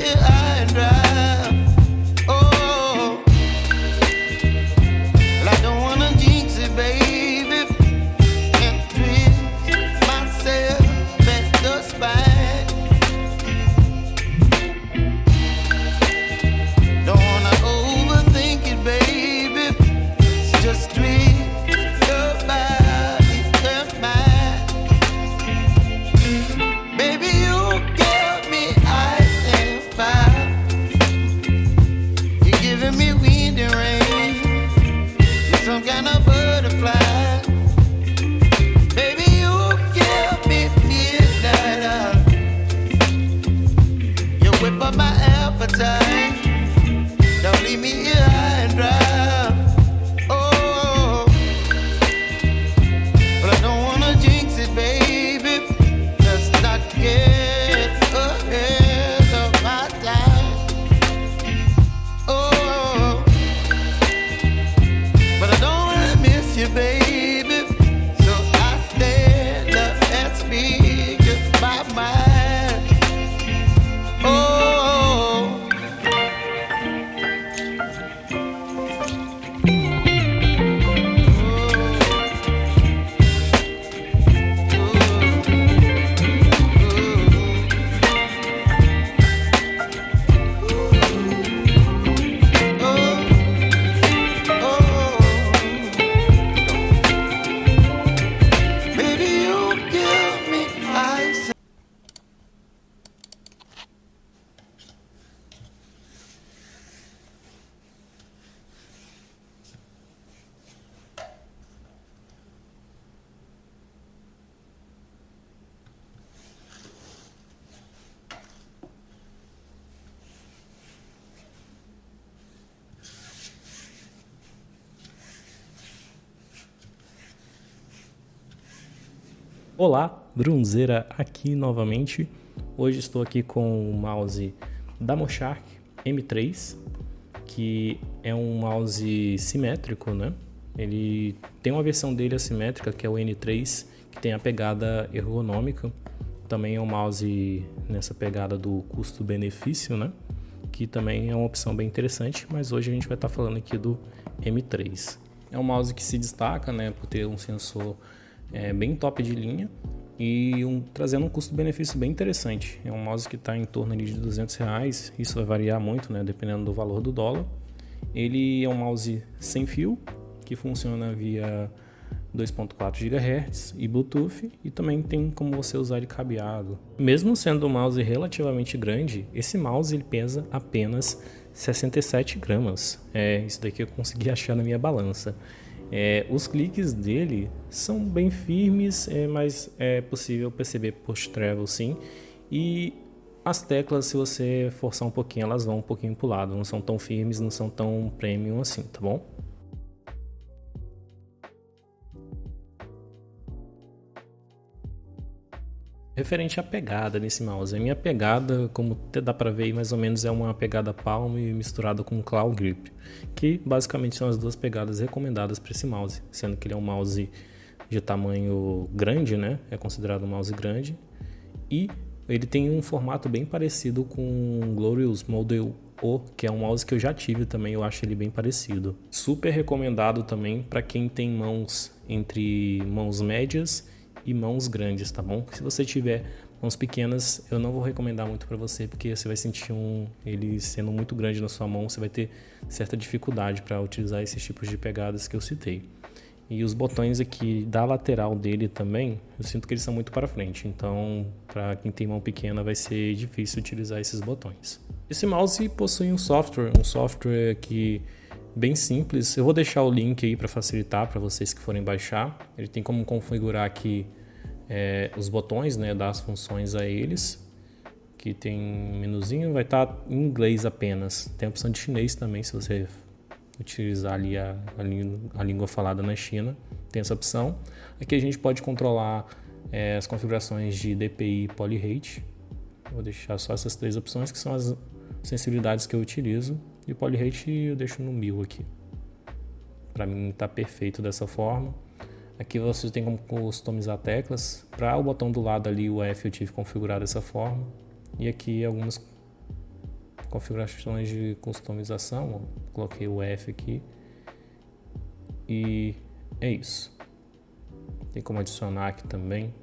here high and dry. Oh, well, I don't wanna jinx it, baby, and twist myself at the spine. Don't wanna overthink it, baby. It's just twist your body and mine. Baby, you give me ice and fire. You're giving me wind and rain. You're some kind of butterfly. Baby, you give me midnight. You whip up my appetite. Don't leave me here high and dry. Oh, but I don't wanna jinx it, baby. Let's not get ahead of my time. Oh, but I don't wanna miss you, baby. So I stand up and speak my mind. Oh. Baby, you give me ice. Olá, Brunzeira aqui novamente. Hoje estou aqui com o mouse da Moshark M3, que é um mouse simétrico, né? Ele tem uma versão dele assimétrica, que é o N3, que tem a pegada ergonômica. Também é um mouse nessa pegada do custo-benefício, né? Que também é uma opção bem interessante, mas hoje a gente vai estar falando aqui do M3. É um mouse que se destaca, né, por ter um sensor bem top de linha e trazendo um custo-benefício bem interessante. É um mouse que está em torno ali de R$200, isso vai variar muito, né, dependendo do valor do dólar. Ele é um mouse sem fio, que funciona via 2.4 GHz e Bluetooth, e também tem como você usar ele cabeado. Mesmo sendo um mouse relativamente grande, esse mouse ele pesa apenas 67 gramas. Isso daqui eu consegui achar na minha balança. Os cliques dele são bem firmes, mas é possível perceber push travel sim. E as teclas, se você forçar um pouquinho, elas vão um pouquinho pro lado. Não são tão firmes, não são tão premium assim, tá bom? Referente à pegada nesse mouse, a minha pegada, como dá para ver aí, mais ou menos é uma pegada palm misturada com claw grip, que basicamente são as duas pegadas recomendadas para esse mouse, sendo que ele é um mouse de tamanho grande, né? É considerado um mouse grande, e ele tem um formato bem parecido com o Glorious Model O, que é um mouse que eu já tive também, eu acho ele bem parecido. Super recomendado também para quem tem mãos entre mãos médias e mãos grandes, tá bom? Se você tiver mãos pequenas, eu não vou recomendar muito para você, porque você vai sentir ele sendo muito grande na sua mão, você vai ter certa dificuldade para utilizar esses tipos de pegadas que eu citei. E os botões aqui da lateral dele também, eu sinto que eles são muito para frente, então para quem tem mão pequena vai ser difícil utilizar esses botões. Esse mouse possui um software que bem simples. Eu vou deixar o link aí para facilitar para vocês que forem baixar. Ele tem como configurar aqui os botões, né, dar as funções a eles. Aqui tem um menuzinho, vai estar em inglês apenas. Tem a opção de chinês também, se você utilizar ali a língua falada na China. Tem essa opção. Aqui a gente pode controlar as configurações de DPI e Polyrate. Vou deixar só essas três opções, que são as sensibilidades que eu utilizo. E o Polyrate eu deixo no 1000 aqui. Para mim tá perfeito dessa forma. Aqui você tem como customizar teclas. Para o botão do lado ali, o F, eu tive configurado dessa forma. E aqui algumas configurações de customização, ó, coloquei o F aqui e é isso. Tem como adicionar aqui também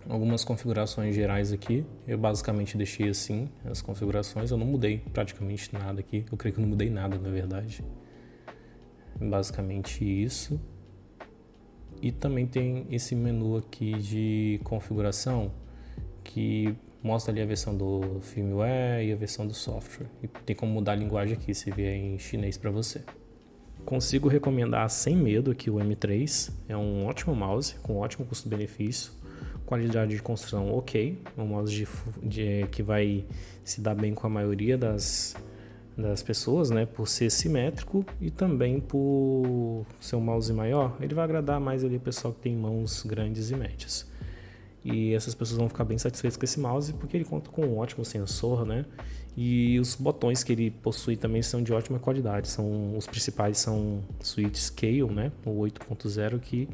algumas configurações gerais aqui. Eu basicamente deixei assim as configurações, eu não mudei praticamente nada aqui, eu creio que não mudei nada na verdade. Basicamente isso. E também tem esse menu aqui de configuração que mostra ali a versão do firmware e a versão do software. E tem como mudar a linguagem aqui, se vier em chinês para você. Consigo recomendar sem medo aqui o M3. É um ótimo mouse, com ótimo custo-benefício. Qualidade de construção ok. É um mouse que vai se dar bem com a maioria das pessoas, né, por ser simétrico e também por ser um mouse maior, ele vai agradar mais ali o pessoal que tem mãos grandes e médias. E essas pessoas vão ficar bem satisfeitas com esse mouse porque ele conta com um ótimo sensor, né? E os botões que ele possui também são de ótima qualidade. Os principais são Switch Scale, né, o 8.0 que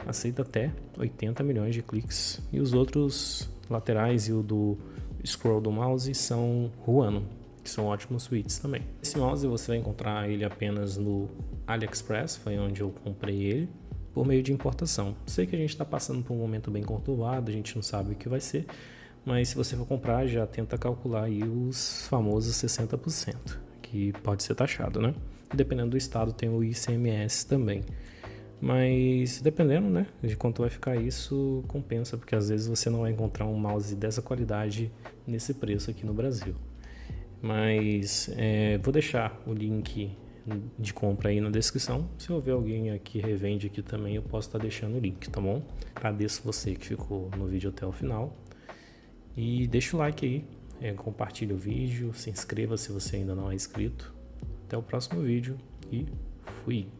aceita até 80 milhões de cliques. E os outros laterais e o do scroll do mouse são Ruano, que são ótimos switches também. Esse mouse você vai encontrar ele apenas no AliExpress, foi onde eu comprei ele, por meio de importação. Sei que a gente está passando por um momento bem conturbado, a gente não sabe o que vai ser, mas se você for comprar, já tenta calcular aí os famosos 60%, que pode ser taxado, né? E dependendo do estado tem o ICMS também. Mas dependendo, né, de quanto vai ficar isso, compensa, porque às vezes você não vai encontrar um mouse dessa qualidade nesse preço aqui no Brasil. Mas vou deixar o link de compra aí na descrição. Se houver alguém aqui revende aqui também, eu posso estar deixando o link, tá bom? Agradeço você que ficou no vídeo até o final. E deixa o like aí, compartilha o vídeo, se inscreva se você ainda não é inscrito. Até o próximo vídeo e fui!